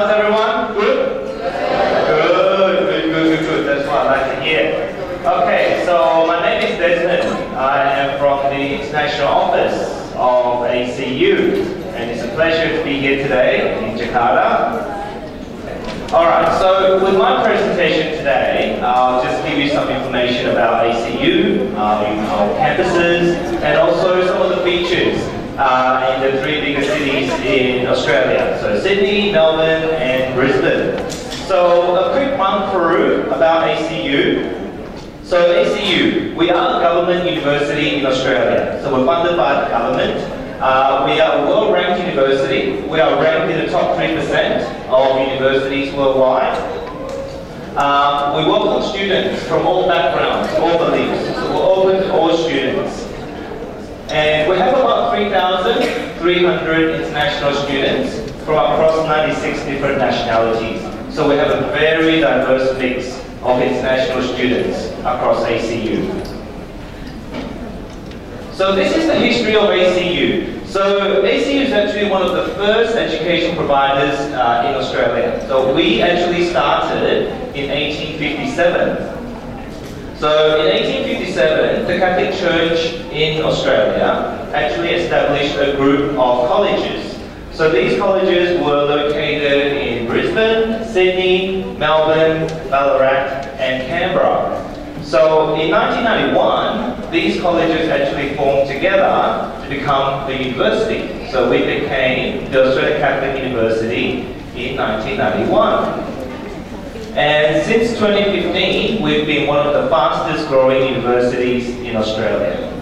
How's everyone? Good? Good. That's what I like to hear. Okay, so my name is Desmond. I am from the International Office of ACU, and it's a pleasure to be here today in Jakarta. Alright, so with my presentation today, I'll just give you some information about ACU, our campuses, and also some of the features in the three biggest cities in Australia. So Sydney, Melbourne, and Brisbane. So a quick run through about ACU. So ACU, we are a government university in Australia. So we're funded by the government. We are a well-ranked university. We are ranked in the top 3% of universities worldwide. We welcome students from all backgrounds, all beliefs. So we're open to all students. And we have about 3,300 international students from across 96 different nationalities. So we have a very diverse mix of international students across ACU. So this is the history of ACU. So ACU is actually one of the first education providers in Australia. So we actually started in 1857. So in 1857, the Catholic Church in Australia actually established a group of colleges. So these colleges were located in Brisbane, Sydney, Melbourne, Ballarat, and Canberra. So in 1991, these colleges actually formed together to become the university. So we became the Australian Catholic University in 1991. And since 2015, we've been one of the fastest growing universities in Australia.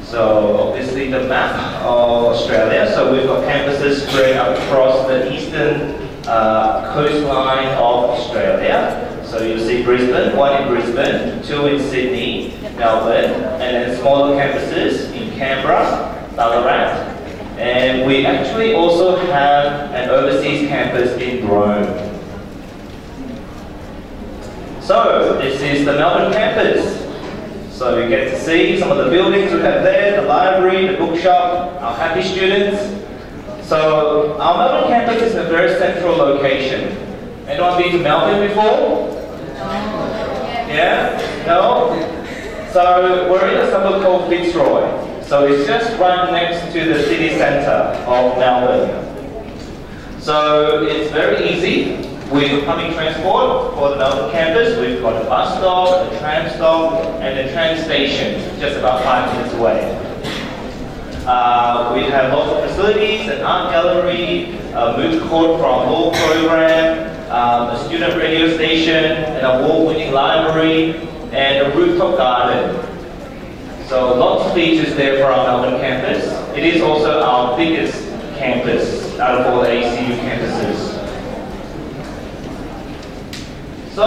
So obviously the map of Australia. So we've got campuses spread across the eastern coastline of Australia. So you'll see Brisbane, one in Brisbane, two in Sydney, Melbourne, and then smaller campuses in Canberra, Ballarat. And we actually also have an overseas campus in Rome. So this is the Melbourne campus. So you get to see some of the buildings we have there, the library, the bookshop, our happy students. So our Melbourne campus is in a very central location. Anyone been to Melbourne before? Yeah? No? So we're in a suburb called Fitzroy. So it's just right next to the city centre of Melbourne. So it's very easy with public transport for the Melbourne campus. We've got a bus stop, a tram stop, and a train station just about 5 minutes away. We have lots of facilities, an art gallery, a moot court for our law program, a student radio station, an award-winning library, and a rooftop garden. So lots of features there for our Melbourne campus. It is also our biggest campus out of all the ACU campuses. So,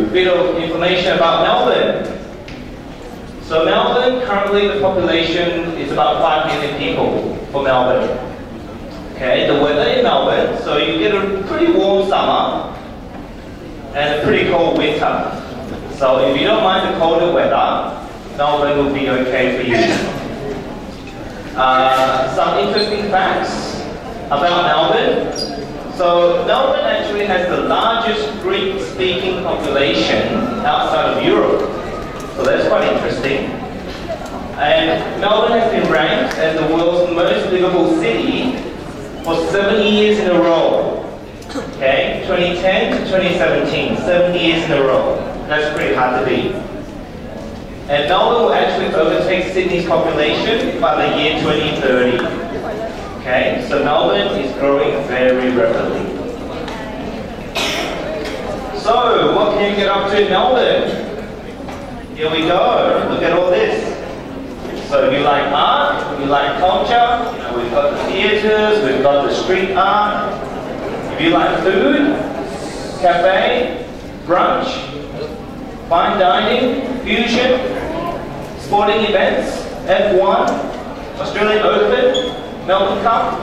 a bit of information about Melbourne. So Melbourne, currently the population is about 5 million people for Melbourne. Okay, the weather in Melbourne, so you get a pretty warm summer and a pretty cold winter. So if you don't mind the colder weather, Melbourne will be okay for you. Some interesting facts about Melbourne. So Melbourne actually has the largest Greek-speaking population outside of Europe. So that's quite interesting. And Melbourne has been ranked as the world's most livable city for 7 years in a row. Okay, 2010 to 2017, 7 years in a row. That's pretty hard to beat. And Melbourne will actually overtake Sydney's population by the year 2030. Okay, so Melbourne is growing very rapidly. So, what can you get up to in Melbourne? Here we go, look at all this. So if you like art, you like culture, you know, we've got the theatres, we've got the street art. If you like food, cafe, brunch, fine dining, fusion, sporting events, F1, Australian Open, Melbourne Cup,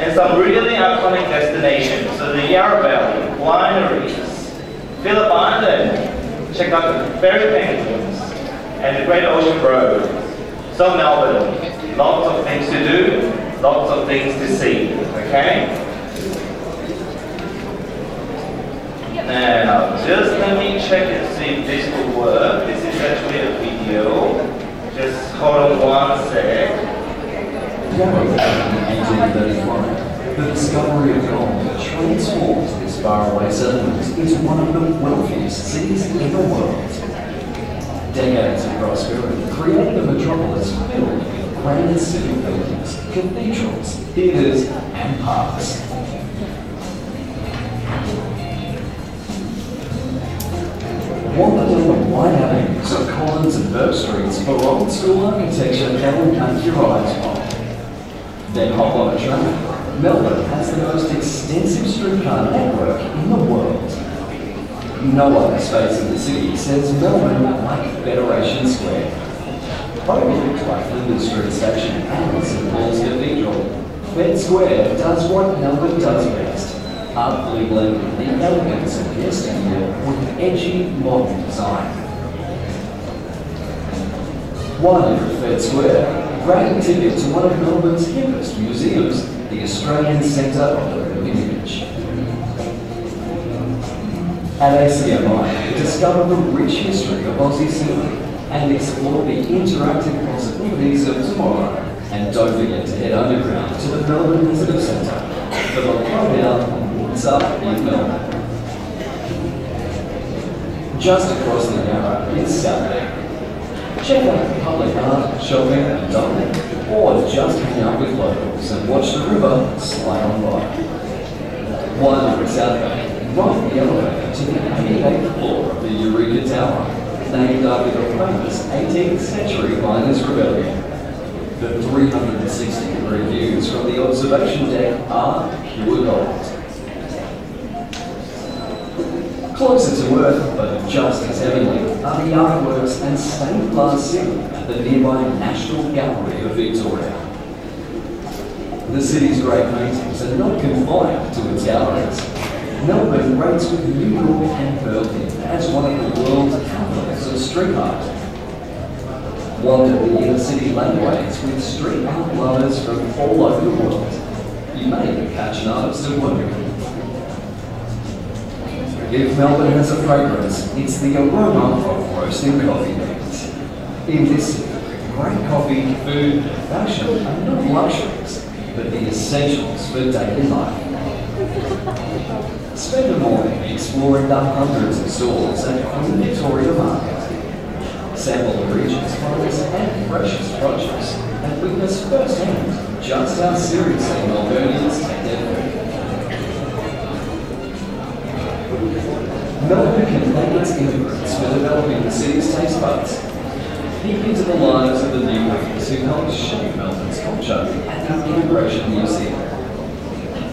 and some really iconic destinations. So the Yarra Valley, wineries, Phillip Island, check out the ferry penguins, and the Great Ocean Road. So Melbourne, lots of things to do, lots of things to see, okay? Now, just let me check and see if this will work. This is actually a video. Just hold on one sec. In 1835, the discovery of gold transformed this faraway settlement into one of the wealthiest cities in the world. Decades of prosperity created a metropolis filled with grand civic buildings, cathedrals, theatres, and parks. Wander down the wide avenues of Collins and Burke Streets for old school architecture that will make your eyes pop. Then hop on a train. Melbourne has the most extensive streetcar network in the world. No other space in the city says Melbourne like Federation Square. Overlooked by Flinders Street Station and St Paul's Cathedral, Fed Square does what Melbourne does best. Artfully blending the elegance of yesteryear with edgy modern design. While you're at Fed Square, grab a ticket to one of Melbourne's hippest museums, the Australian Centre of the Living Image. At ACMI, discover the rich history of Aussie cinema and explore the interactive possibilities of tomorrow. And don't forget to head underground to the Melbourne Visitor Centre for the lowdown on what's up in Melbourne. Just across the Yarra is Saturday. Check out public art, shopping and dining, or just hang out with locals and watch the river slide on by. While you're at South Bay, ride the elevator to the 88th floor of the Eureka Tower, named after the famous 18th century miners' rebellion. The 360-degree views from the observation deck are pure gold. Closer to Earth, but just as heavenly, are the artworks and stained glass ceiling at the nearby National Gallery of Victoria. The city's great paintings are not confined to its galleries. Melbourne rates with New York and Berlin as one of the world's capitals of street art. Wander the inner city laneways with street art lovers from all over the world. You may even catch an artist at work. If Melbourne has a fragrance, it's the aroma of roasting coffee beans. In this city, great coffee, food, and fashion are not luxuries, but the essentials for daily life. Spend a morning exploring the hundreds of stalls at Queen Victoria Market. Sample the region's finest and freshest produce, and witness firsthand just how seriously Melburnians take their food. Melbourne can thank its immigrants for developing the city's taste buds. Peek into the lives of the new wings who helped shape Melbourne's culture at the Immigration Museum.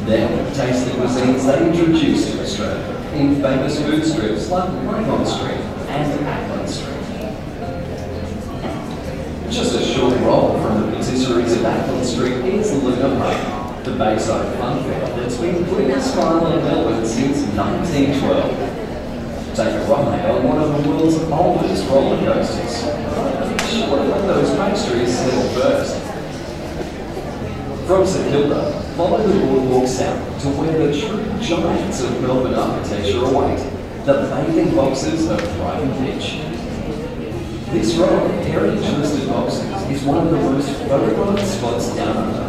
Then, taste the cuisines they introduced to Australia in famous food strips like Raymond Street and Ackland Street. Just a short roll from the patisseries of Ackland Street is Luna Park, the Bayside fun fair that's been putting a smile on Melbourne since 1912. Take a ride on one of the world's oldest roller coasters. Sure, let those pastries settle first. From St Kilda, follow the boardwalk south to where the true giants of Melbourne architecture await, the bathing boxes of Brighton Beach. This row of heritage-listed boxes is one of the most photographed spots down under.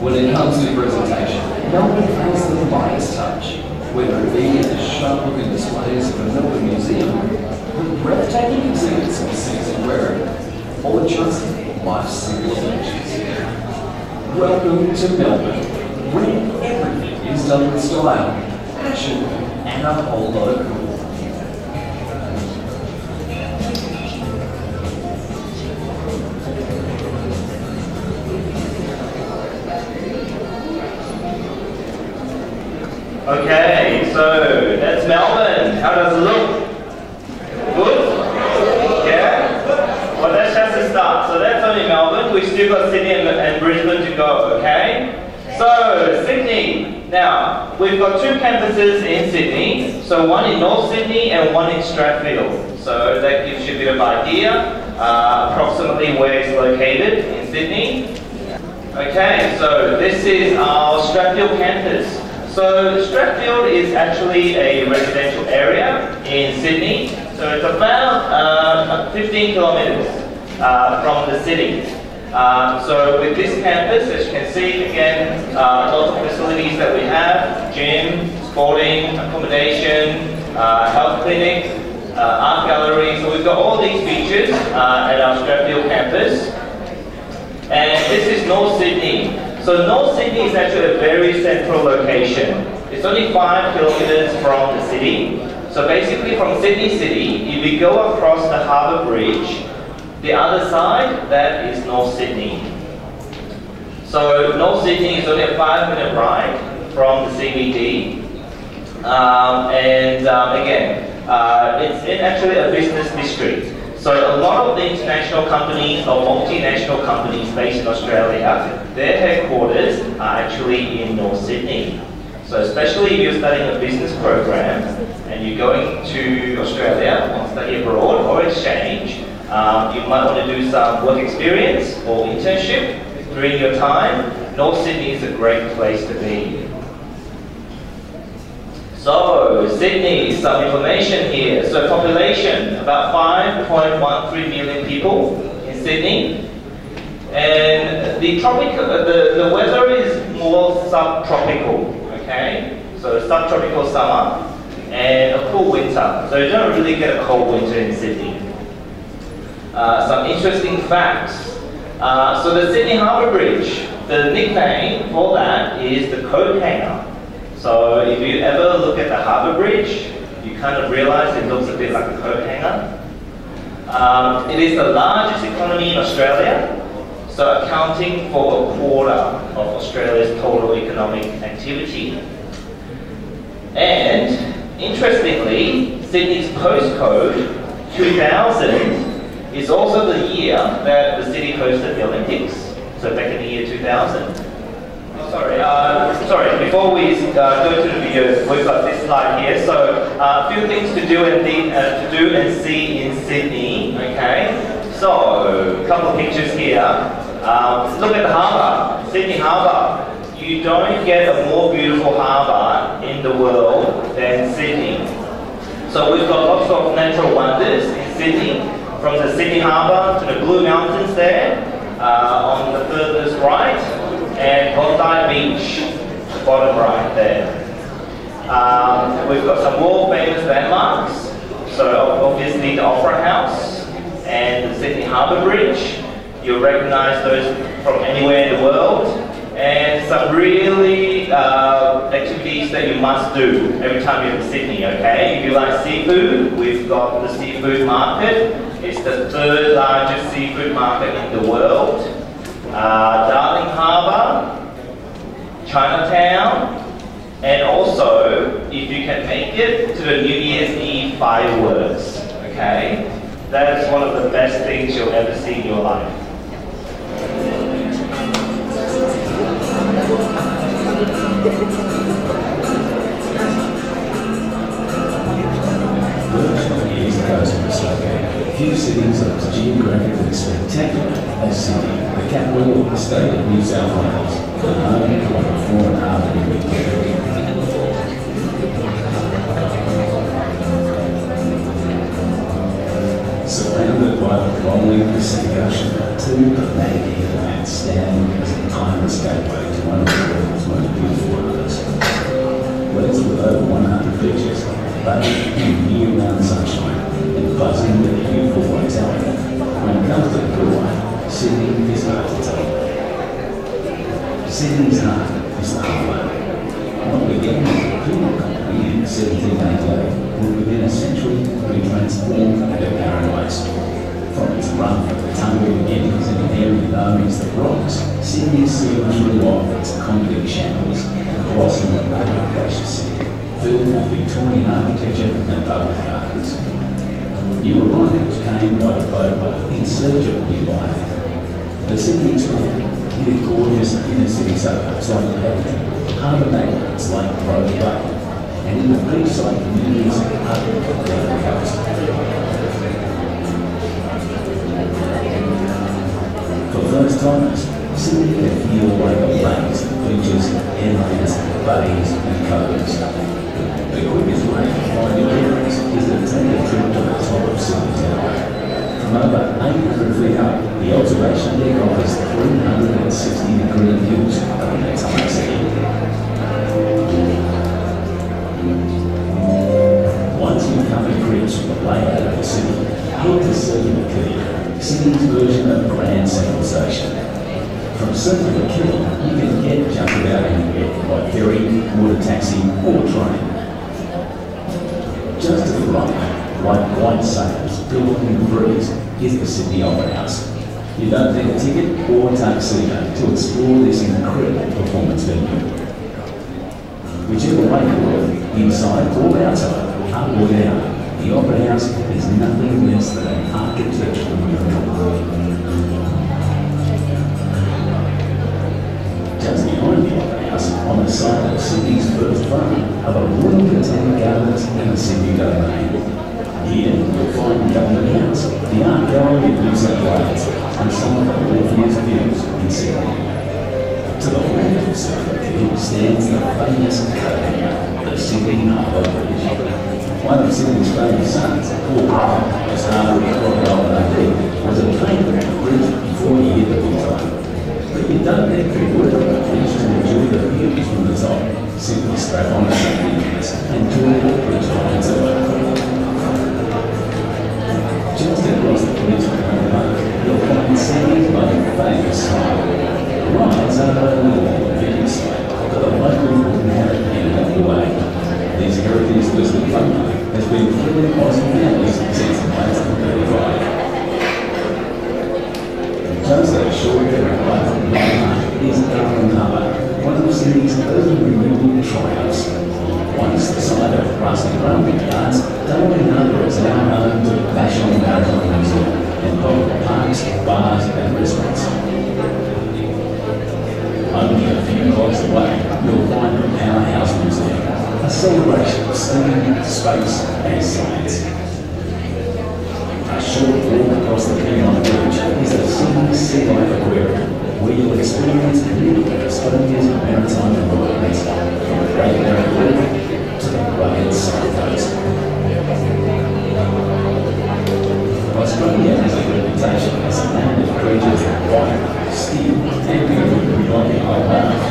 When it comes to presentation, Melbourne has the Midas touch, whether it be in the sharp-looking displays of the Melbourne Museum, the breathtaking exhibits of Susan Waring, or just life's simple adventures. Welcome to Melbourne, where everything is done with style, passion, and a whole lot of cool. Okay, so that's Melbourne. How does it look? Good? Yeah? Well, that's just the start. So that's only Melbourne. We've still got Sydney and Brisbane to go, okay? So, Sydney. Now, we've got two campuses in Sydney. So one in North Sydney and one in Strathfield. So that gives you a bit of idea. approximately where it's located in Sydney. Okay, so this is our Strathfield campus. So Strathfield is actually a residential area in Sydney. So it's about 15 kilometres from the city. So with this campus, as you can see, again, lots of facilities that we have: gym, sporting, accommodation, health clinic, art gallery. So we've got all these features at our Strathfield campus. And this is North Sydney. So North Sydney is actually a very central location. It's only 5 kilometres from the city. So basically from Sydney City, if you go across the Harbour Bridge, the other side, that is North Sydney. So North Sydney is only a 5-minute ride from the CBD. Again, it's actually a business district. So a lot of the international companies or multinational companies based in Australia, their headquarters are actually in North Sydney. So especially if you're studying a business program and you're going to Australia or study abroad or exchange, you might want to do some work experience or internship during your time. North Sydney is a great place to be. So, Sydney, some information here. So population, about 5.13 million people in Sydney. And the weather is more subtropical, okay? So subtropical summer and a cool winter. So you don't really get a cold winter in Sydney. Some interesting facts. So the Sydney Harbour Bridge, the nickname for that is the coat hanger. So if you ever look at the Harbour Bridge, you kind of realize it looks a bit like a coat hanger. It is the largest economy in Australia, so accounting for a quarter of Australia's total economic activity. And interestingly, Sydney's postcode 2000 is also the year that the city hosted the Olympics. So back in the year 2000. Sorry, before we go to the video, we've got this slide here. So a few things to do and see in Sydney, okay? So a couple of pictures here. Look at the harbour, Sydney Harbour. You don't get a more beautiful harbour in the world than Sydney. So we've got lots of natural wonders in Sydney, from the Sydney Harbour to the Blue Mountains there, on the furthest right, and Bondi Beach, the bottom right there. We've got some world famous landmarks, so obviously the Opera House and the Sydney Harbour Bridge. You'll recognise those from anywhere in the world, and some really activities that you must do every time you're in Sydney, okay? If you like seafood, we've got the seafood market. It's the 3rd largest seafood market in the world. Darling Harbour, Chinatown, and also, if you can make it, to the New Year's Eve fireworks, okay? That is one of the best things you'll ever see in your life. Few cities are as geographically spectacular as Sydney, the capital of the state of New South Wales, and home to over 4.5 million people. Surrounded by the rolling Pacific Ocean, two dramatic headlands stand as a timeless gateway to one of the world's most beautiful rivers. Wells with over 100 beaches, bathed in year-round sunshine, and buzzing with a youthful vitality. When it comes to the blue line, Sydney is hard to tell. Sydney's heart is the harbour. What began as a criminal company in 1788 will within a century be transformed into paradise. From its rough and tumble beginnings in an area known as the Bronx, Sydney soon drew off its convict channels and blossomed a gracious city, filled with Victorian architecture and public gardens. New arrivals came by the boat in search of new life. The Sydney Express, with gorgeous inner city suburbs like Brisbane, harbour neighbourhoods like Rose Bay, and in the beachside communities up the coast. timers, Sydney can feel like a blaze of beaches, headlands, bays and coves. The quickest way to find your bearings is to take a trip to the top of Sydney Tower. From over 800 feet up, the observation deck offers 360-degree views of the entire city. Once you come to grips with the layout of the city, head to Circular Quay, Sydney's version of Grand Central Station. From Circular Quay, you can get just about anywhere by ferry, water taxi or train. Just to the right, like white sails built in the breeze, is the Sydney Opera House. You don't need a ticket or tuxedo to explore this incredible performance venue. Whichever way you work, inside or outside, up or down, the Opera House is nothing less than an architectural miracle. Just behind the Opera House, on the site of Sydney's first farm, are the Royal Botanic Gardens and the Sydney Domain. Here you'll find Government House, the Art Gallery in New South Wales, and some of the wealthiest views in Sydney. To the left of Circular Quay stands the famous Copenhagen, the Sydney Harbour Bridge. One of Sydney's famous sons, Paul Brown, as harbour of Crocodile Dundee, was a painter on the bridge before he hit the big time. But you don't need to work on the bridge to enjoy the views from the top. Simply strap on the safety nets and join the bridge line to just across the bridge from the boat, you'll find Sydney's most famous slide. The rides are no more than 50 side, but the locals wouldn't have it any other way. This heritage-listed fungi has been killing Aussie families since 1935. Just a short bit of life from Brisbane is Darwin Harbour, one of Sydney's early renewal triumphs. Once the site of rusty railway yards, Darwin Harbour is now home to the National Maritime Museum and popular parks, bars and restaurants. Only a few blocks away, you'll find the Powerhouse Museum, a celebration of steam, space and science. A short walk across the Piedmont Bridge is the Sydney Sea Life Aquarium, where you'll experience many of Australia's maritime environments, from the Great Barrier Reef to the rugged South Coast. Australia has a reputation as a land of creatures that bite, steal, and beautiful beyond the whole earth.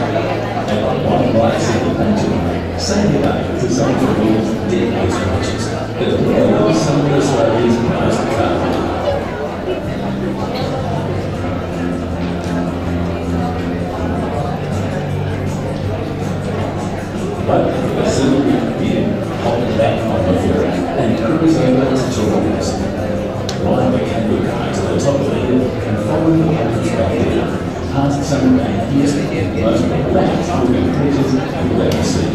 And like wildlife city nature, say goodbye to some of the world's deadliest creatures, as well as some of Australia's most common. But the Sydney view, hop back on the ferry and cruise over to Toronto. Ride the cable car to the top of the hill and follow the carriage back down, past some of the happiest and most relaxed looking creatures you'll ever see.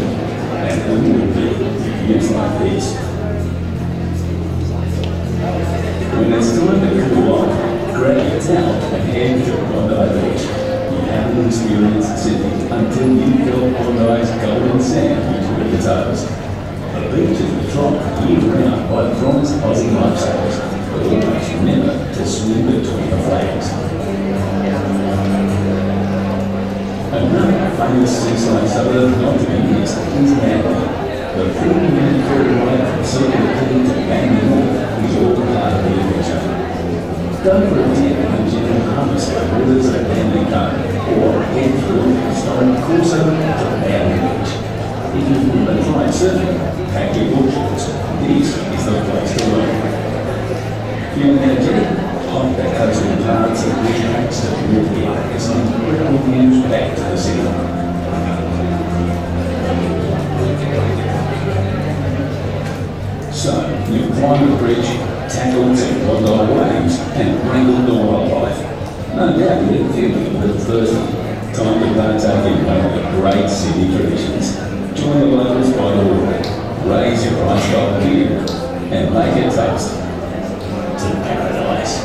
And who would be views like these? When it's time to cool off, grab your towel and head to Bondi Beach. You haven't experienced Sydney until you feel Bondi's golden sand between your toes. The beach is the drop year-round by bronze Aussie lifestyles, but always remember to swim between the flags. Another famous seaside suburb not to be missed is Manly. The 40-minute ferry ride from Circular Quay to Manly North is all part of the adventure. Go for a dip in the gentle harborside waters at Manly Cove, or head through the historic Corso to Manly Beach. If you want to try surfing, pack your boardshorts. This is the place to learn. Feeling energetic? Hop the coastal paths and beach tracks to walk in for some incredible views back to the city. So, you climb the bridge, tackle the Bondi waves, and wrangle the wildlife. No doubt you're feeling a little thirsty. Time to partake in one of the great city traditions. Join the locals by the water, raise your ice cold beer, and make a toast to paradise.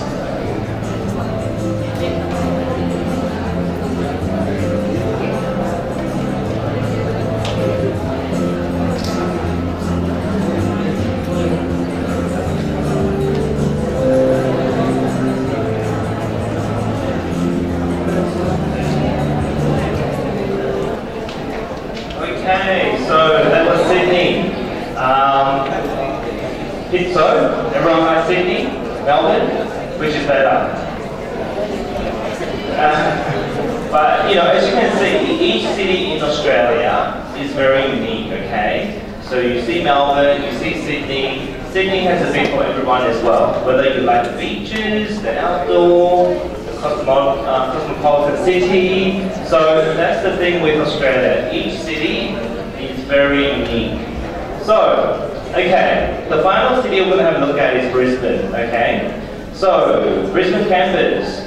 But you know, as you can see, each city in Australia is very unique, okay? So you see Melbourne, you see Sydney. Sydney has a bit for everyone as well. Whether you like the beaches, the outdoor, the cosmopolitan city. So that's the thing with Australia. Each city is very unique. So, okay, the final city we're going to have a look at is Brisbane, okay? So, Brisbane campus.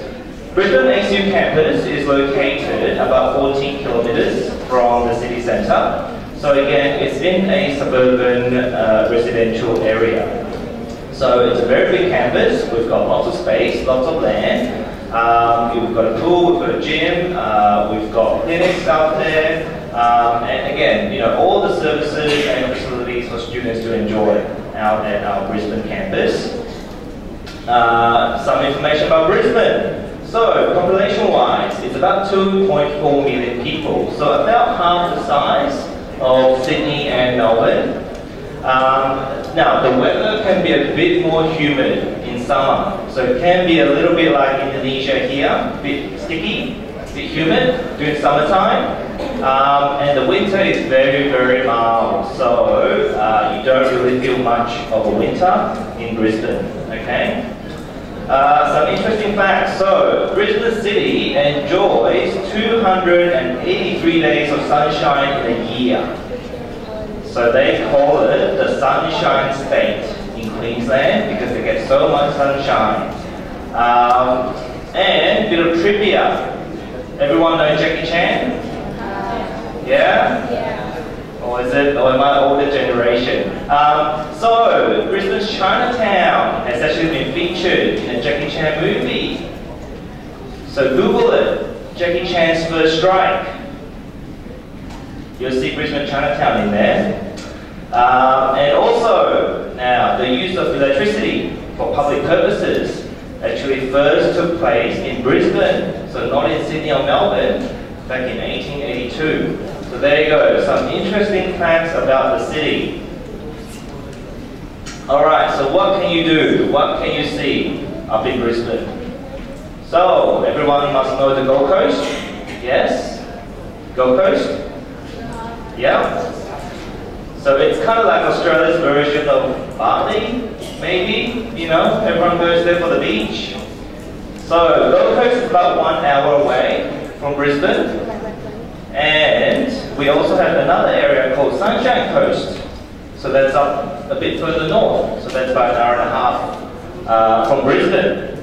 Brisbane ACU campus is located about 14 kilometres from the city centre. So again, it's in a suburban residential area. So it's a very big campus. We've got lots of space, lots of land. We've got a pool, we've got a gym, we've got clinics out there. And again, you know, all the services and facilities for students to enjoy out at our Brisbane campus. Some information about Brisbane. So, population-wise, it's about 2.4 million people. So about half the size of Sydney and Melbourne. Now, the weather can be a bit more humid in summer. So it can be a little bit like Indonesia here, a bit sticky, a bit humid during summertime. And the winter is very, very mild. So you don't really feel much of a winter in Brisbane, okay? Some interesting facts. So, Brisbane City enjoys 283 days of sunshine in a year. So they call it the Sunshine State in Queensland because they get so much sunshine. And a bit of trivia. Everyone know Jackie Chan? Yeah? Yeah. Or am I older generation? So, Brisbane's Chinatown has actually been featured in a Jackie Chan movie. So Google it, Jackie Chan's First Strike. You'll see Brisbane Chinatown in there. And also, now, the use of electricity for public purposes actually first took place in Brisbane, so not in Sydney or Melbourne, back in 1882. So there you go, some interesting facts about the city. Alright, so what can you do? What can you see up in Brisbane? So, everyone must know the Gold Coast? Yes? Gold Coast? Yeah? So it's kind of like Australia's version of Bali, maybe, you know, everyone goes there for the beach. So, Gold Coast is about 1 hour away from Brisbane. And we also have another area called Sunshine Coast. So that's up a bit further north. So that's about 1.5 hours from Brisbane.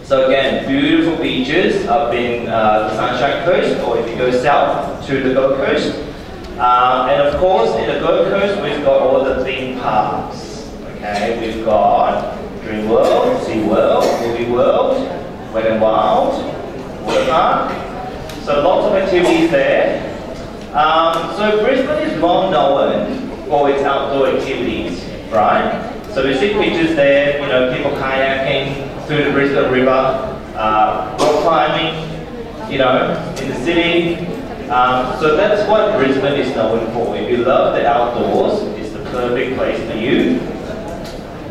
So again, beautiful beaches up in the Sunshine Coast, or if you go south to the Gold Coast. And of course, in the Gold Coast, we've got all the theme parks. Okay, we've got Dream World, Sea World, Movie World, Wet n Wild, Water Park. So lots of activities there. So Brisbane is well known for its outdoor activities, right? So we see pictures there, you know, people kayaking through the Brisbane River, rock climbing, you know, in the city. So that's what Brisbane is known for. If you love the outdoors, it's the perfect place for you.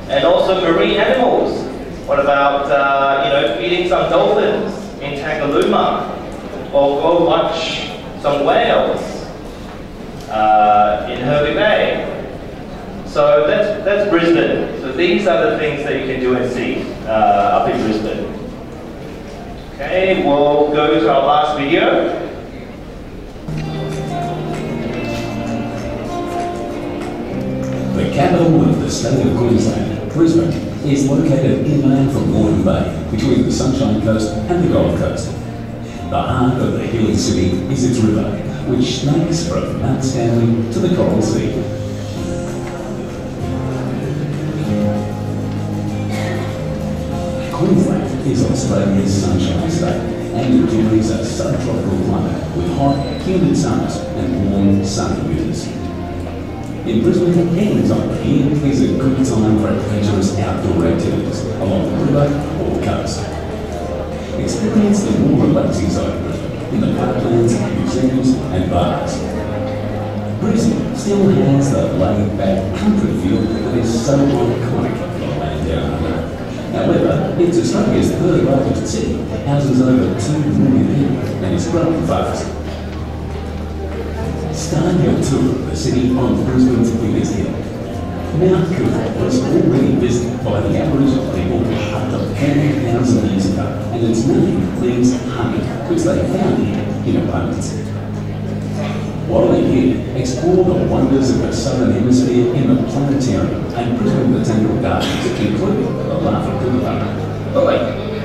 And also marine animals. What about, you know, feeding some dolphins in Tangalooma? Or go watch some whales in Hervey Bay. So that's Brisbane. So these are the things that you can do and see up in Brisbane. Okay, we'll go to our last video. The capital of the state of Queensland, Brisbane, is located inland from Moreton Bay, between the Sunshine Coast and the Gold Coast. The heart of the hilly city is its river, which snakes from Mount Stanley to the Coral Sea. Queensland is Australia's sunshine state and enjoys a subtropical climate with hot, humid summers and warm, sunny winters. In Brisbane, any time of year is a good time for adventurous outdoor activities along the river or coast. Experience the more relaxing side of Brisbane in the parklands, museums and bars. Brisbane still has the laid-back country feel that is so iconic of the land down under. However, it's Australia's third largest city, houses over 2 million people, and is growing fast. Start your tour of the city on Brisbane's biggest hill. Mount Coot was already visited by the Aboriginal people up to 10,000 years ago, and its name means honey, which they found here in abundance. While they're here, explore the wonders of the Southern Hemisphere in the planetarium and Brisbane Botanical Gardens, including the Laughing Kookaburra. Oh wait,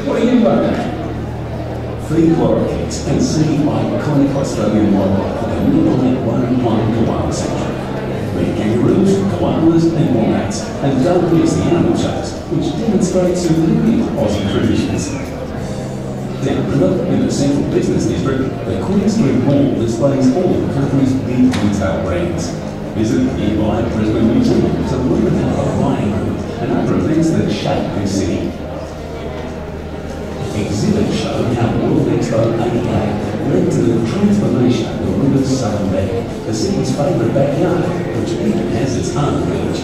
what are you running at? Feed lorikeets and see iconic Australian wildlife like a nearby one-pine koala sanctuary. Meet kangaroos, koalas and womats, and don't miss the animal shows, which demonstrate significant Aussie traditions. Downriver, in the central business district, the Queen Street Mall displays all the country's big retail brands. Visit the nearby Brisbane Museum to learn about the mining group and other events that shape this city. Exhibits show how World Expo 88 led to the transformation of the river's southern bank, the city's favourite backyard, which even has its own village.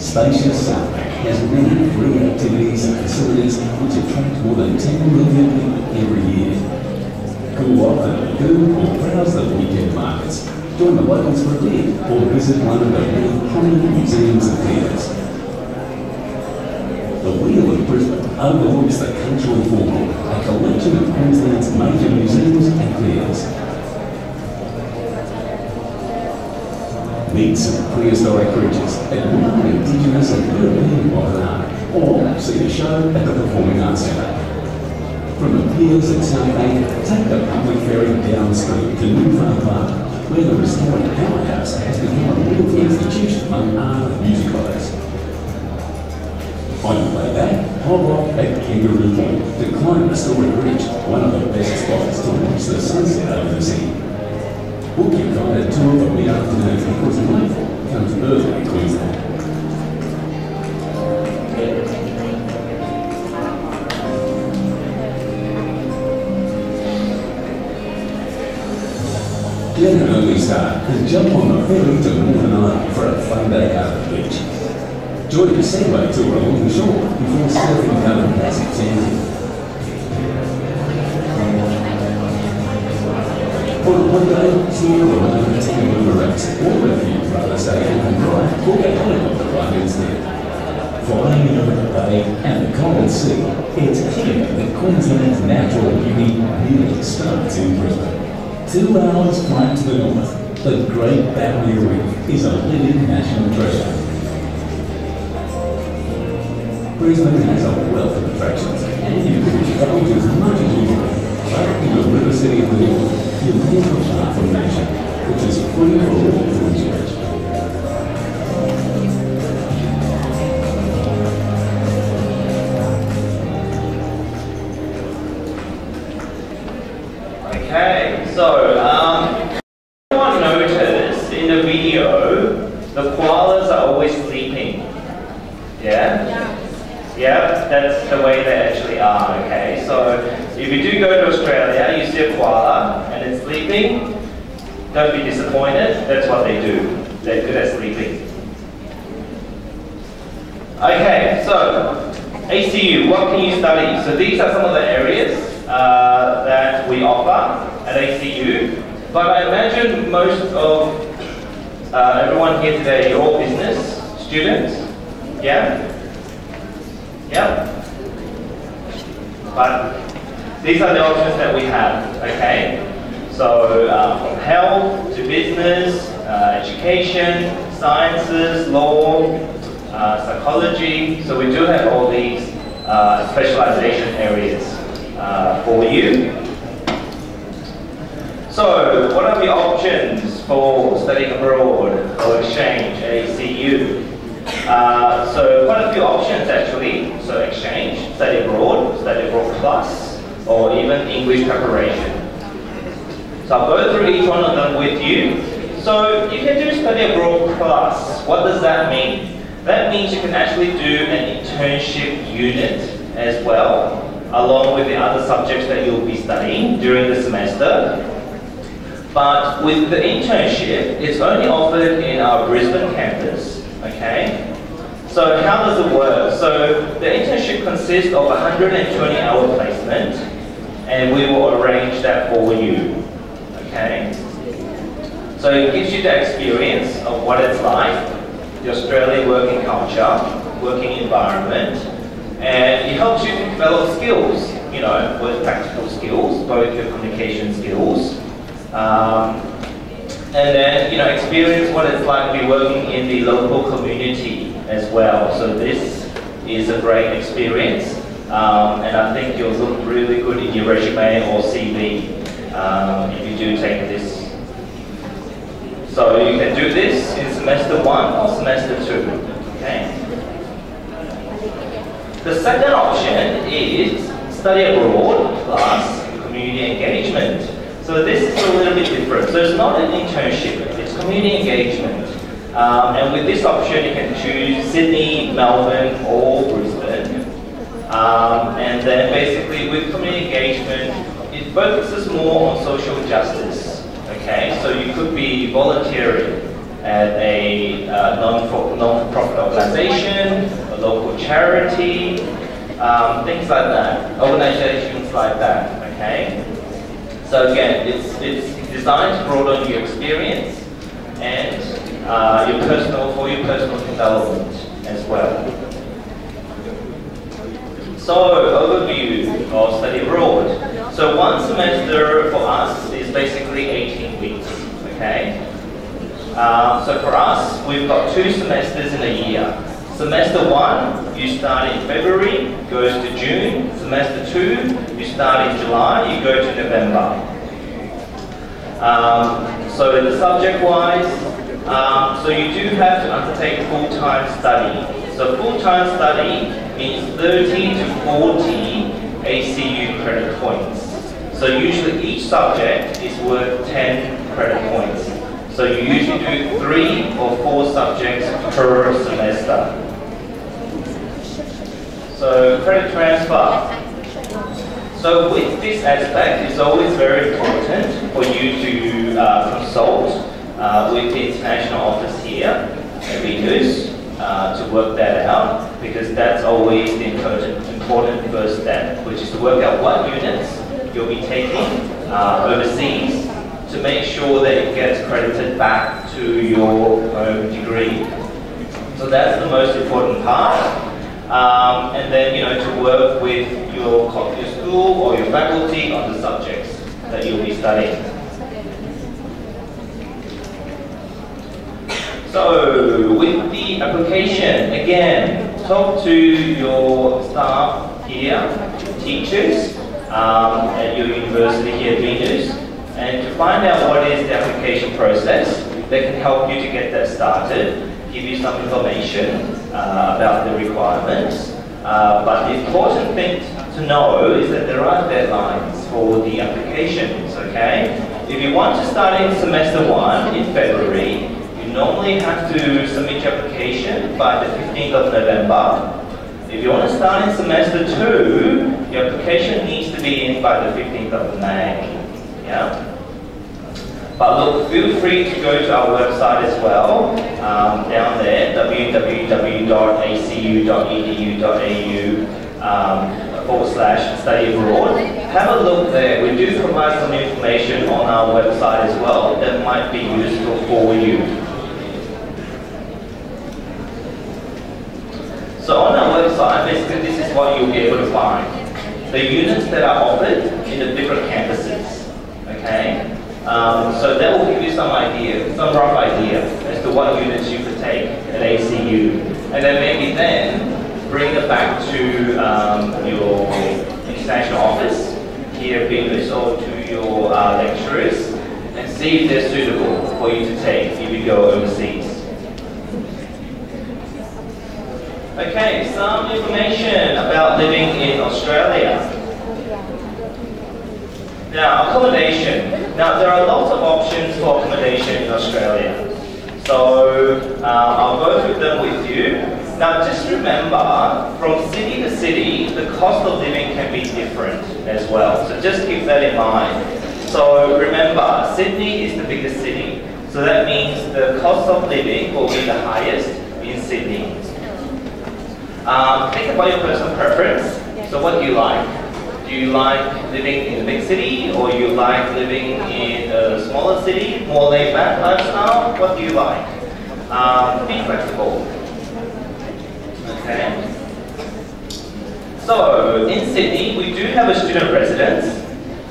Spacious Southbank has many free activities and facilities which attract more than 10 million people every year. Cool off at a lagoon or browse the weekend markets. Join the locals for a beer or visit one of the many prominent museums and theatres. The Wheel of Brisbane overlooks the cultural forecourt, a collection of Queensland's major museums and theatres. Meet some prehistoric creatures, admire Indigenous and European modern art, or see a show at the Performing Arts Centre. From the piers at South Bank, take the public ferry downstream to New Farm Park, where the restored powerhouse has become a real institution among art and music lovers. On your way back, hop off at Kangaroo Point to climb the Story Bridge, one of the best spots to watch the sunset over the city. Book your guided tour for mid-afternoon because nightfall comes early in Queensland. Get an early start and jump on the ferry to Northern Ireland for a fun day out at the beach. Join the Segway tour along the shore before surfing down the massive sand. On one day, steer around the Kangaroo Racks, or if you'd rather stay home and dry, book a helicopter ride instead. Flying over the bay and the cold sea, it's clear that Queensland's natural beauty really starts in Brisbane. 2 hours flight to the north, the Great Barrier Reef is a living national treasure. Brisbane has a wealth of attractions, and you can travel as much as you want. But in the river city of the north, you're never far from nature, which is free for all to enjoy. Okay, so everyone noticed in the video the koalas are always sleeping. Yeah? Yeah, that's the way they actually are, okay? So if you do go to Australia, you see a koala and it's sleeping, don't be disappointed, that's what they do. They're good at sleeping. Okay, so ACU, what can you study? So these are some of the areas that we offer at ACU, but I imagine most of everyone here today, you're all business students, yeah? Yeah. But these are the options that we have, okay? So from health to business, education, sciences, law, psychology. So we do have all these specialization areas for you. So what are the options for studying abroad or exchange at ACU? So quite a few options actually. So exchange, study abroad plus, or even English preparation. So I'll go through each one of them with you. So you can do study abroad plus. What does that mean? That means you can actually do an internship unit as well, along with the other subjects that you'll be studying during the semester. But with the internship, it's only offered in our Brisbane campus, okay? So how does it work? So the internship consists of 120-hour placement, and we will arrange that for you. Okay? So it gives you the experience of what it's like, the Australian working culture, working environment, and it helps you to develop skills, you know, both practical skills, both your communication skills, and then, you know, experience what it's like to be working in the local community as well. So this is a great experience, and I think you'll look really good in your resume or CV if you do take this. So you can do this in semester 1 or semester 2. Okay. The second option is study abroad plus community engagement. So this is a little bit different. So it's not an internship, it's community engagement. And with this option, you can choose Sydney, Melbourne, or Brisbane. And then basically with community engagement, it focuses more on social justice. Okay, so you could be volunteering at a non-profit organization, a local charity, things like that, organizations like that. Okay. So again, it's designed to broaden your experience and your personal development as well. So overview of study abroad. So one semester for us is basically 18 weeks. Okay. So for us, we've got 2 semesters in a year. Semester 1, you start in February, goes to June. Semester 2, you start in July, you go to November. So the subject-wise, so you do have to undertake full-time study. So full-time study means 30 to 40 ACU credit points. So usually each subject is worth 10 credit points. So you usually do 3 or 4 subjects per semester. So credit transfer. So with this aspect, it's always very important for you to consult with the international office here at BINUS to work that out, because that's always the important first step, which is to work out what units you'll be taking overseas to make sure that it gets credited back to your home degree. So that's the most important part. And then, you know, to work with your school or your faculty on the subjects that you'll be studying. So with the application, again, talk to your staff here, teachers at your university here at BINUS, and to find out what is the application process that can help you to get that started, give you some information about the requirements. But the important thing to know is that there are deadlines for the applications, okay? If you want to start in semester 1 in February, you normally have to submit your application by the 15th of November. If you want to start in semester 2, your application needs to be in by the 15th of May. Yeah? But look, feel free to go to our website as well, down there, www.acu.edu.au/study abroad. Have a look there. We do provide some information on our website as well that might be useful for you. So on our website, basically this is what you'll be able to find. The units that are offered in the different campuses, okay? So that will give you some idea, some rough idea as to what units you could take at ACU. And then maybe then bring it back to your international office here at BINUS or to your lecturers and see if they're suitable for you to take if you go overseas. Okay, some information about living in Australia. Now, accommodation. Now, there are lots of options for accommodation in Australia. So, I'll go through them with you. Now, just remember, from city to city, the cost of living can be different as well. So just keep that in mind. So remember, Sydney is the biggest city. So that means the cost of living will be the highest in Sydney. Think about your personal preference. So what do you like? Do you like living in a big city, or you like living in a smaller city, more laid-back lifestyle? What do you like? Be flexible. Okay. So in Sydney, we do have a student residence.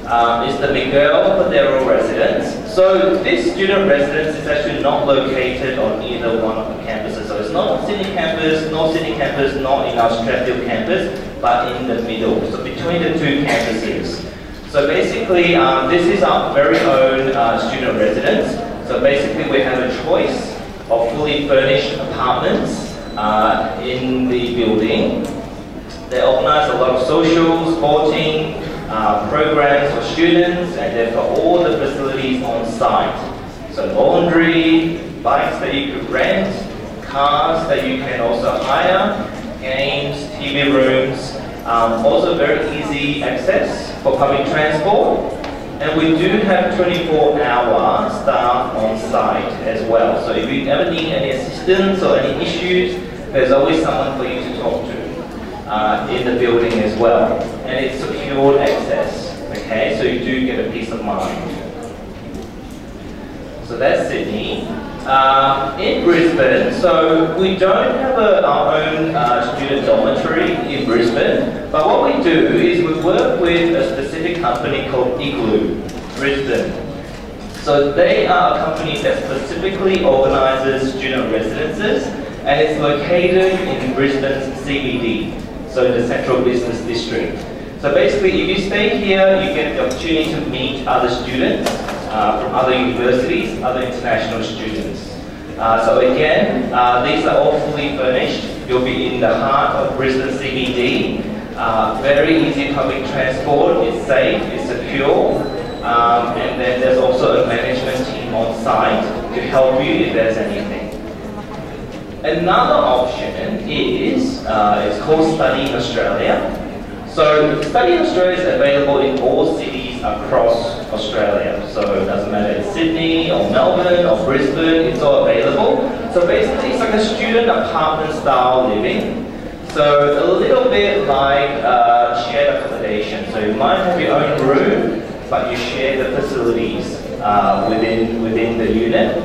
It's the Miguel Padero residence. So this student residence is actually not located on either one of the campuses. So it's not on Sydney campus, not in our Strathfield campus, but in the middle, so between the two campuses. So basically, this is our very own student residence. So basically, we have a choice of fully furnished apartments in the building. They organize a lot of social, sporting, programs for students, and they've got all the facilities on site. So laundry, bikes that you could rent, cars that you can also hire, games, TV rooms, also very easy access for public transport. And we do have 24-hour staff on site as well. So if you ever need any assistance or any issues, there's always someone for you to talk to in the building as well. And it's secured access, okay? So you do get a peace of mind. So that's Sydney. In Brisbane, so we don't have our own student dormitory in Brisbane, but what we do is we work with a specific company called Igloo, Brisbane. So they are a company that specifically organizes student residences, and it's located in Brisbane's CBD, so in the Central Business District. So basically, if you stay here, you get the opportunity to meet other students from other universities, other international students. So again, these are all fully furnished. You'll be in the heart of Brisbane CBD. Very easy public transport, it's safe, it's secure. And then there's also a management team on site to help you if there's anything. Another option is, it's called Study in Australia. So Study in Australia is available in all cities across Australia. So it doesn't matter if it's Sydney or Melbourne or Brisbane, it's all available. So basically it's like a student apartment style living. So a little bit like shared accommodation. So you might have your own room, but you share the facilities within the unit.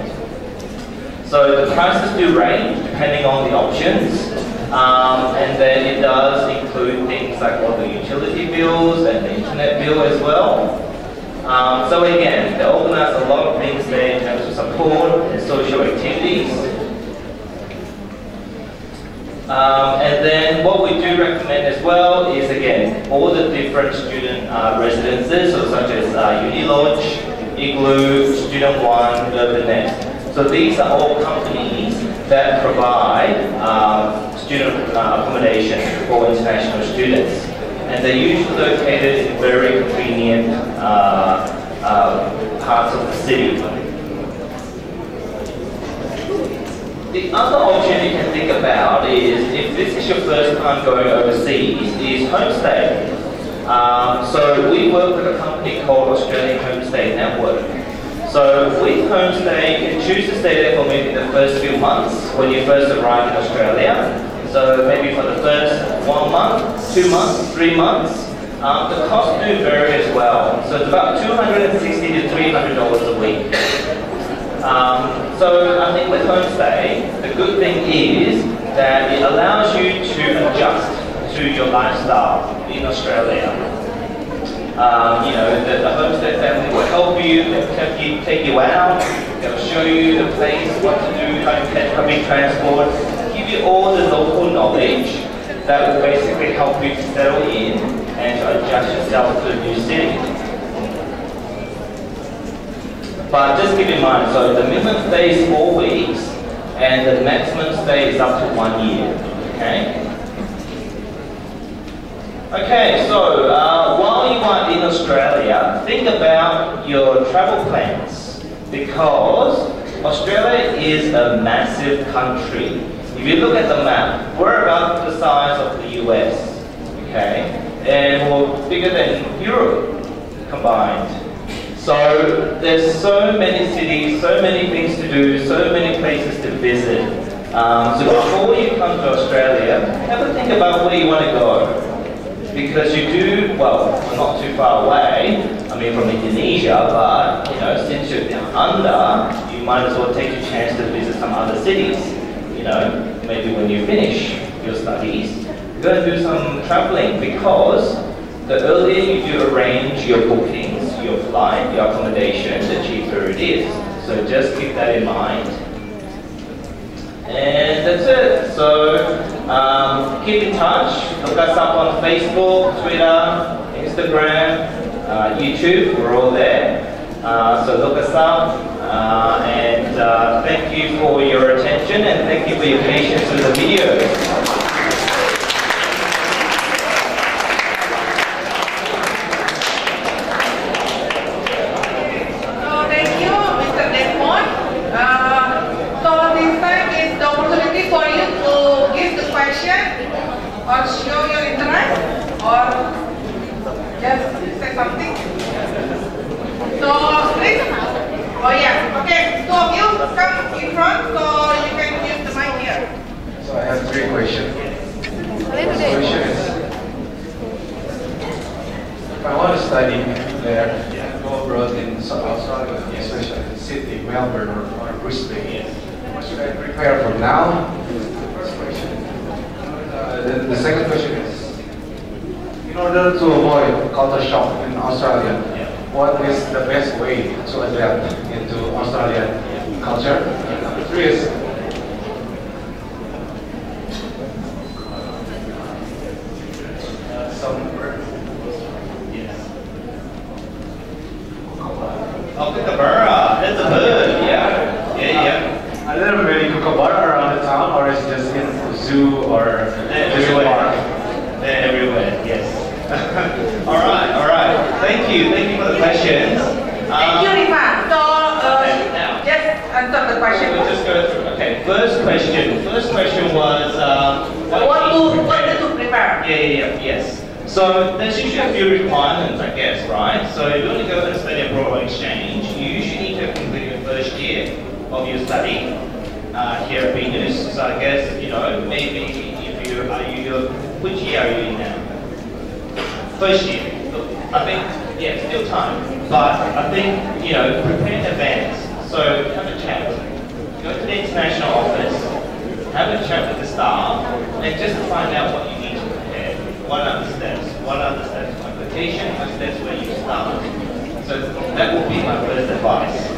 So the prices do range depending on the options. And then it does include things like all the utility bills and the internet bill as well. So again, they organize a lot of things there in terms of support and social activities. And then what we do recommend as well is, again, all the different student residences, so such as Uni Lodge, Igloo, Student One, Urban Nest. So these are all companies that provide student accommodation for international students. And they're usually located in very convenient parts of the city. The other option you can think about is, if this is your first time going overseas, is homestay. So we work with a company called Australian Homestay Network. So with homestay, you can choose to stay there for maybe the first few months when you first arrive in Australia. So maybe for the first 1 month, 2 months, 3 months. The costs do vary as well. So it's about $260 to $300 a week. So I think with homestay, the good thing is that it allows you to adjust to your lifestyle in Australia. You know, the homestay family will help you, they'll take you out, they'll show you the place, what to do, how to catch public transport, give you all the local knowledge that will basically help you to settle in and to adjust yourself to a new city. But just keep in mind, so the minimum stay is 4 weeks and the maximum stay is up to 1 year, okay? Okay, so while you are in Australia, think about your travel plans, because Australia is a massive country. If you look at the map, we're about the size of the US, okay? And we're bigger than Europe combined. So there's so many cities, so many things to do, so many places to visit. So before you come to Australia, have a think about where you want to go. Because you do, well, we're not too far away, I mean from Indonesia, but you know, since you're down under, you might as well take a chance to visit some other cities. You know, maybe when you finish your studies, you're going to do some traveling, because the earlier you do arrange your bookings, your flight, your accommodation, the cheaper it is. So just keep that in mind. And that's it. So keep in touch. Look us up on Facebook, Twitter, Instagram, YouTube. We're all there. So look us up. And thank you for your attention, and thank you for your patience with the video. Or show your interest, or just say something. So please, oh yeah, okay. Two of you come in front, so you can use the mic here. So I have 3 questions. First question is, if I want to study there, go abroad in South Australia, especially in Sydney, Melbourne, or Brisbane, what should I prepare for now? First question. The second question is, in order to avoid culture shock in Australia, what is the best way to adapt into Australian culture? And number 3 is, Oh, kookaburra, that's a bird, yeah. Yeah. Are there many kookaburra around the town, or is it just in the zoo or everywhere? They're everywhere, yes. Alright. Thank you for the questions. Thank you, Rima. So, now, just answer the question. We'll just go through. Okay, first question was what to prepare? Yes. So there's usually a few requirements, I guess, right? So if you want to go and study abroad or exchange, you usually need to complete your first year of your study here at BINUS. So I guess, you know, maybe if which year are you in now? First year. Look, I think, yeah, still time. But I think, you know, prepare in advance. So have a chat. Go to the international office, have a chat with the staff, and just find out what you need to prepare. What are the steps of application, what steps where you start. So that would be my first advice.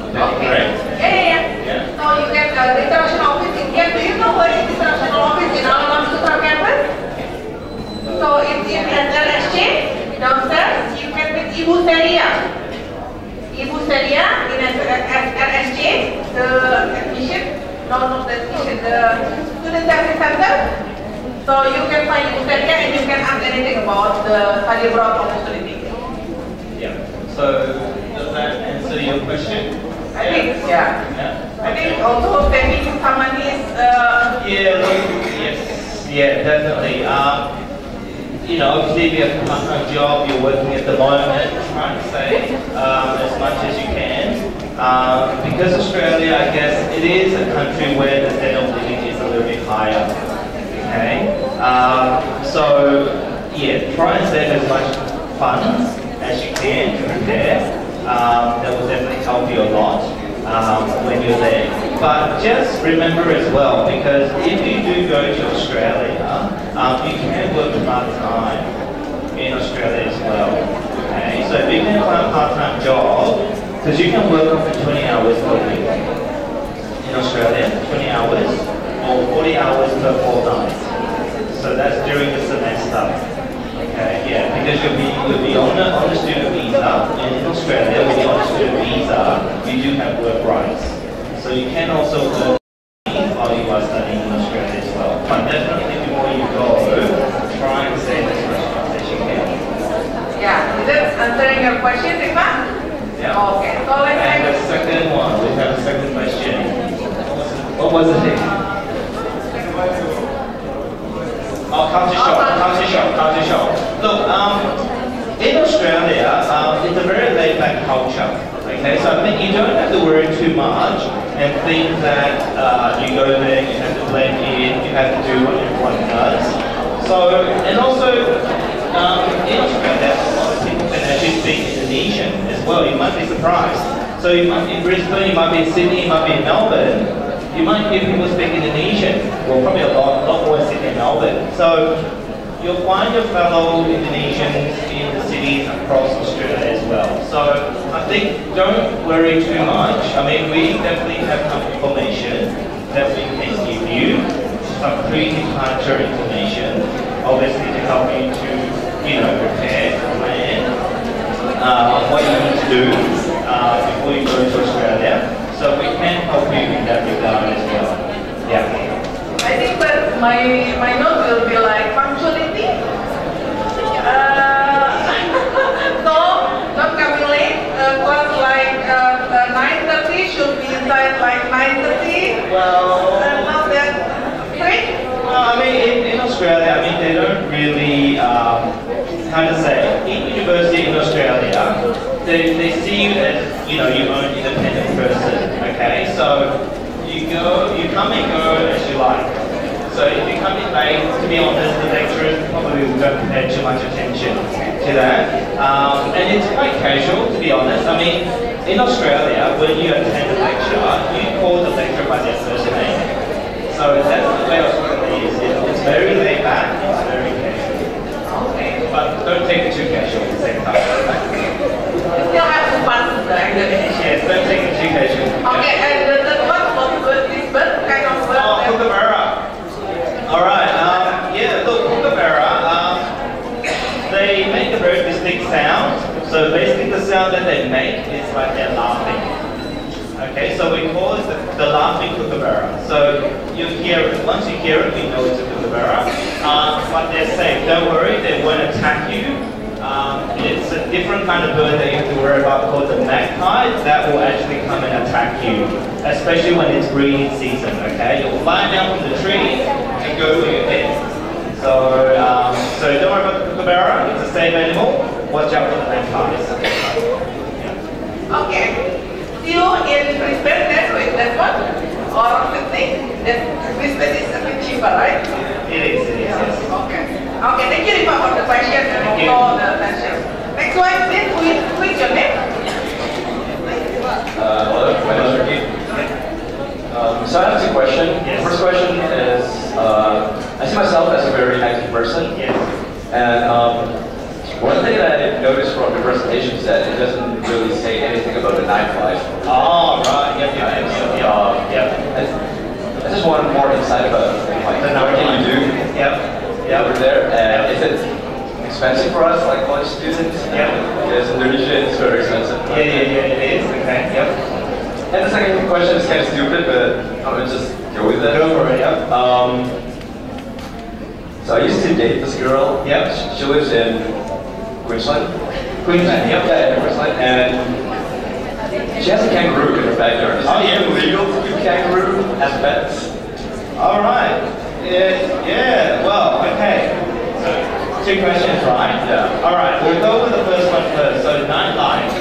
Okay. Yeah. So you get the international office in here. Do you know where is the international office in our Sutra campus? So it's in an exchange downstairs. You can meet Ibu Seria. Ibu Seria in an exchange, the admission, not the admission, the student service center. So you can find Ibu Seria and you can ask anything about the study abroad opportunity. Yeah. So does that answer your question? I think, yeah. I think also saving some money is... Yeah, definitely. You know, obviously if you have a part-time job, you're working at the moment, trying to save as much as you can. Because Australia, I guess, it is a country where the standard of living is a little bit higher. Okay? So, yeah, try and save as much funds as you can to prepare. That will definitely help you a lot when you're there. But just remember as well, because if you do go to Australia, you can work part-time in Australia as well. Okay, so if you can find a part-time job, because you can work up to 20 hours per week in Australia, 20 hours or 40 hours per fortnight. So that's during the semester. Okay, yeah, because you'll be on the student visa, and in Australia, when you're on the student visa, you do have work rights. So you can also work while you are studying in Australia as well. But definitely before you go, try and save as much as you can. Yeah, is that answering your question, Rima? Yeah. Okay, so let's and the second one, we have a second question. What was the thing? Oh, culture shock. Look, in Australia, it's a very laid-back culture. Okay, so I think you don't have to worry too much and think that you go there, you have to blend in, you have to do what everyone does. So, and also in Australia, a lot of people can actually speak Indonesian as well. You might be surprised. So you might be in Brisbane, you might be in Sydney, you might be in Melbourne. You might hear people speak Indonesian. Well, probably a lot more in Sydney and Melbourne. So you'll find your fellow Indonesians in the cities across Australia as well. So I think don't worry too much. I mean, we definitely have some information that we can give you, some pre-departure information, obviously to help you to, prepare, plan, what you need to do before you go to Australia. So we can help you in that regard as well. Yeah. I think that my note will be like punctuality. So not coming late. Class like 9:30 should be inside like 9:30. Well, not that strict. I mean, in Australia, I mean, they don't really, how to say, in university in Australia, they see you as, your own independent person, okay? So you come and go as you like. So if you come in late, to be honest, the lecturers probably don't pay too much attention to that. And it's quite casual, to be honest. I mean, in Australia, when you attend a lecture, you call the lecturer by their first name. So that's the way Australia is. It's very laid back, it's very casual. Okay. But don't take it too casual at the same time. Still have to pass the examination. Yes, don't take it too casual. Okay, and the third one was Brisbane, kind of word. Oh, Kookaburra. Alright, look, Kookaburra, they make a very distinct sound. So basically the sound that they make is like they're laughing. Okay, so we call it the laughing Kookaburra. So you hear it, once you hear it, you know it's a Kookaburra. But they're safe, don't worry, they won't attack you. It's a different kind of bird that you have to worry about called the magpie that will actually come and attack you, especially when it's breeding season, okay? You'll fly down from the tree and go where you're heading. So don't worry about the Kookaburra, it's a safe animal. Watch out for the magpies. Yeah. Okay. See you in Brisbane then with that one? Or Sydney? Brisbane is a bit cheaper, right? It is, yes. Okay. Okay, thank you Rifa for the question and also the attention. Next one, please, who is your name? Hello, my name is Ricky. So I have two questions. Yes. The first question is, I see myself as a very active person. Yes. And one thing that I noticed from the presentation is that it doesn't really say anything about the nightlife. Oh, right. Yep. I just want more insight about like what can you do over there, and is it expensive for us, like college students? Because Indonesia is very expensive. Yeah, it is. Okay. Yep. And the second question is kind of stupid, but I'm gonna just go with it. Go for it. Yep. So I used to date this girl. Yep. She lives in Queensland. Queensland. Yep. Yeah, in Queensland, and she has a kangaroo in her backyard. Is it illegal to keep kangaroo as pets? All right. Yeah. Well, okay. So two questions, right? Yeah. All right. We'll go with the first one first. So nightlife.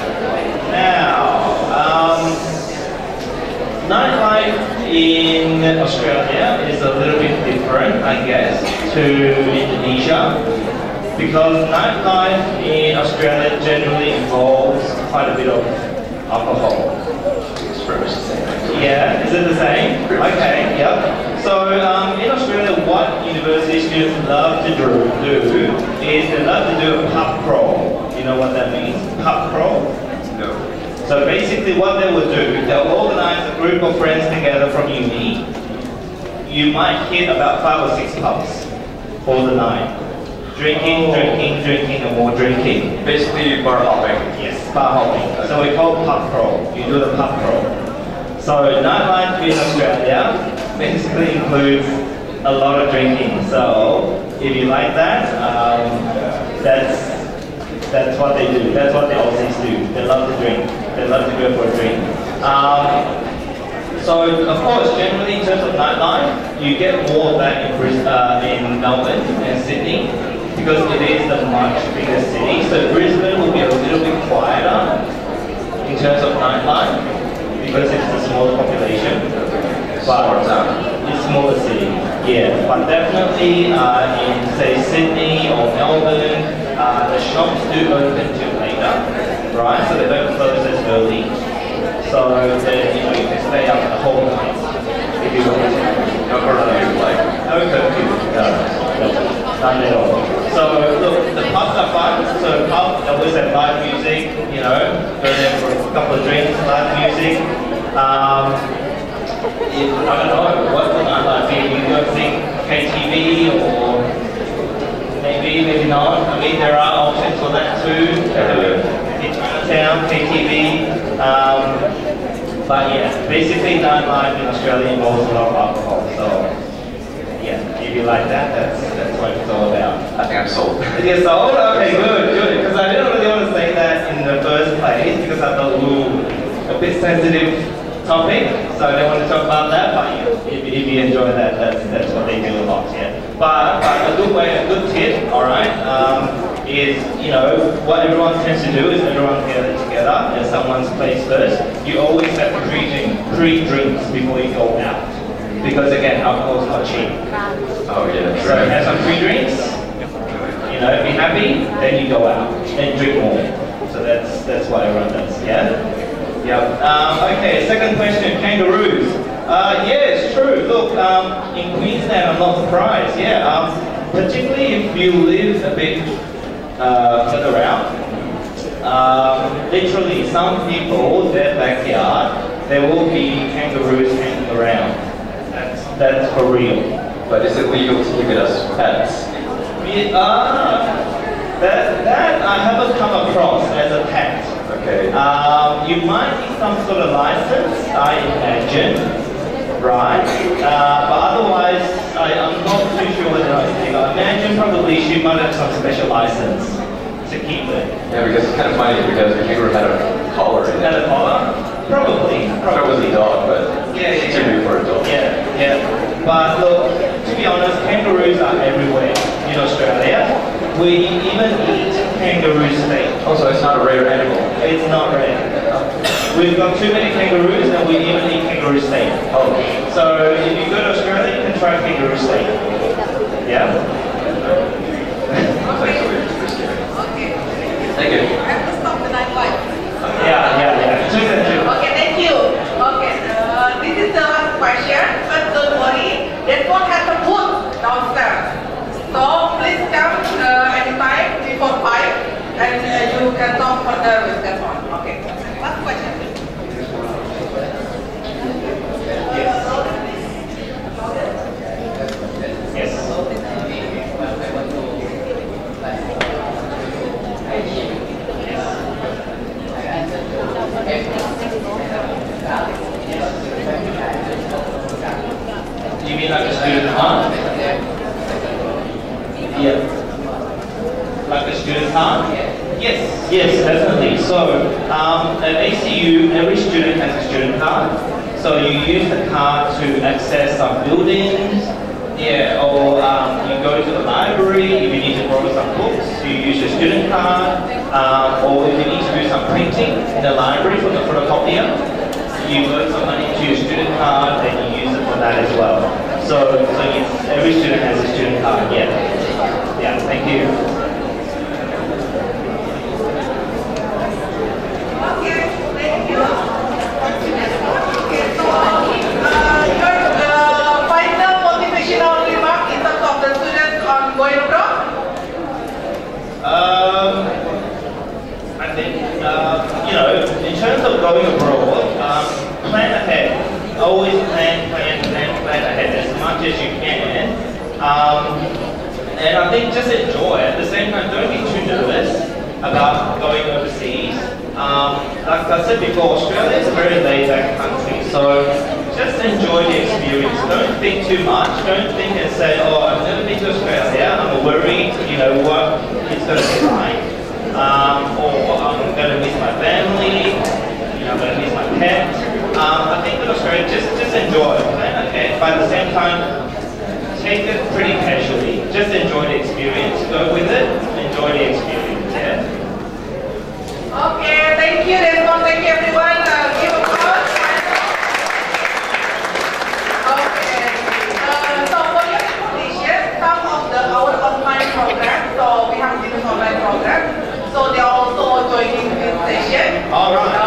Now, nightlife in Australia is a little bit different, I guess, to Indonesia, because nightlife in Australia generally involves quite a bit of alcohol. It's pretty much the same. Yeah, is it the same? Okay, yep. So in Australia, what university students love to do is they love to do a pub crawl. You know what that means? Pub crawl? No. So basically what they will do, they'll organize a group of friends together from uni. You might hit about 5 or 6 pubs for the night. Drinking, and more drinking. Basically bar hopping. Yes, bar hopping. So we call pub crawl. You do the pub crawl. So nightlife in Australia basically includes a lot of drinking. So if you like that, that's what they do. That's what the Aussies do. They love to drink. They love to go for a drink. So of course, generally in terms of nightlife, you get more of that in Melbourne and Sydney, because it is the much bigger city. So Brisbane will be a little bit quieter in terms of nightlife, because it's a small population. Small But town. it's smaller city, yeah. But definitely in say Sydney or Melbourne, the shops do open till later, right? So they don't close as early. So then you can stay up the whole night if you want to. No curfew, like. No curfew, no, none at all. So look, the pubs are fun. So pub always have live music, go there for a couple of drinks, live music. I don't know, what the nightlife be? You go think KTV or maybe not. I mean, there are options for that too. In Chinatown, KTV. But yeah, basically nightlife in Australia involves a lot of alcohol. So yeah, if you like that, that's what it's all about. I think I'm sold. You're sold? Okay, good. Because I didn't really want to say that in the first place because I thought, a bit sensitive topic, so I don't want to talk about that, but if you enjoy that, that's what they do a lot, yeah. But a good tip, alright, is, what everyone tends to do is everyone gathers together at someone's place first. You always have pre-drinks before you go out. Because again, alcohol is not cheap. Oh yeah. So have some pre-drinks, be happy, then you go out, then drink more. So that's what everyone does, yeah? Yeah. Okay, second question, kangaroos. Yes, true. Look, in Queensland, I'm not surprised. Yeah, particularly if you live a bit further out. Literally, some people, their backyard, there will be kangaroos hanging around. That's for real. But is it legal to keep it as pets? That I haven't come across as a pet. Okay. You might need some sort of license, I imagine, right? But otherwise, I'm not too sure whether I imagine probably she might have some special license to keep it. Yeah, because it's kind of funny because the kangaroo had a collar in it. Had a collar? Probably. I thought it was a dog, but it's too big for a dog. Yeah. But look, to be honest, kangaroos are everywhere in Australia. We even eat kangaroo steak. Also, it's not a rare animal. It's not rare. We've got too many kangaroos and we even eat kangaroo steak. Oh. So if you go to Australia, you can try kangaroo steak. Yeah? That's actually interesting. Okay. Thank you. I have to stop the nightlife. Yeah. Okay, thank you. Okay, this is the last question, but don't worry, Desmond has a booth downstairs. So please come anytime before 5 and you can talk further with Desmond. Okay, last question. You mean like a student card? Yeah. Like a student card? Yes, definitely. So at ACU, every student has a student card. So you use the card to access some buildings, or you go to the library if you need to borrow some books, you use your student card, or if you need to do some printing in the library for the photocopier, you load some money to your student card and you use it for that as well. So yes, every student has a student card, Yeah, thank you. Okay, thank you. Okay, so your final motivational remark in terms of the students on going abroad? I think, in terms of going abroad, plan ahead. Always plan ahead as much as you can. And I think just enjoy. At the same time, don't be too nervous about going overseas. Like I said before, Australia is a very laid-back country, so just enjoy the experience. Don't think too much. Don't think and say, oh, I've never been to Australia. I'm worried, what it's going to be like. Or I'm going to miss my family. I'm going to miss my pet. I think with Australia, just enjoy. Okay, but at the same time, take it pretty casually. Just enjoy the experience. Go with it. Enjoy the experience. Yeah. Okay, thank you, Desmond. Thank you, everyone. Give applause. online program. So they are also joining this session. All right.